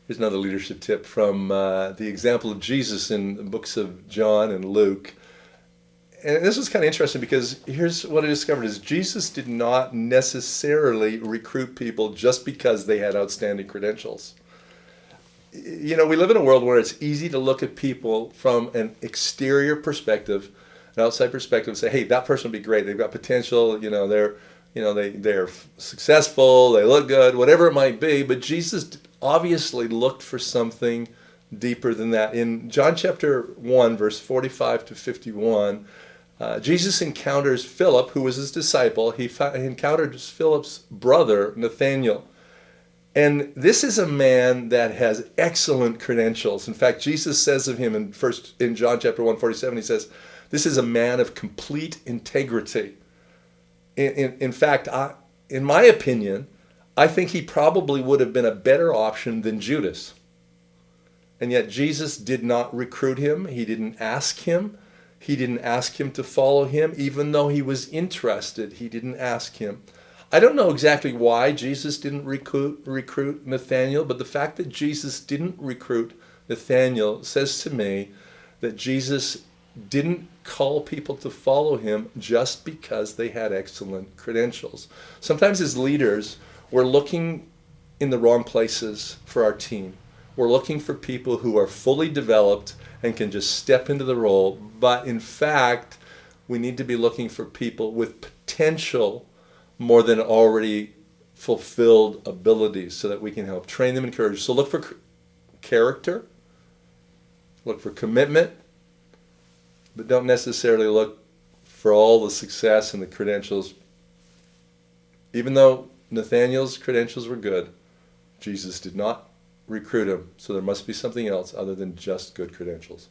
Here's another leadership tip from the example of Jesus in the books of John and Luke. And this was kind of interesting because here's what I discovered is Jesus did not necessarily recruit people just because they had outstanding credentials. You know, we live in a world where it's easy to look at people from an exterior perspective, an outside perspective, and say, hey, that person would be great. They've got potential. They're successful. They look good, whatever it might be. But Jesus obviously looked for something deeper than that. In John chapter 1, verse 45 to 51, Jesus encounters Philip, who was his disciple. He encountered Philip's brother, Nathaniel. And this is a man that has excellent credentials. In fact, Jesus says of him in John chapter 1:47, he says, this is a man of complete integrity. In fact, in my opinion, I think he probably would have been a better option than Judas. And yet Jesus did not recruit him. He didn't ask him. He didn't ask him to follow him. Even though he was interested, he didn't ask him. I don't know exactly why Jesus didn't recruit Nathaniel, but the fact that Jesus didn't recruit Nathaniel says to me that Jesus didn't call people to follow him just because they had excellent credentials. Sometimes as leaders, we're looking in the wrong places for our team. We're looking for people who are fully developed and can just step into the role, but in fact, we need to be looking for people with potential more than already fulfilled abilities so that we can help train them and encourage. So look for character, look for commitment, but don't necessarily look for all the success and the credentials. Even though Nathaniel's credentials were good, Jesus did not recruit him, so there must be something else other than just good credentials.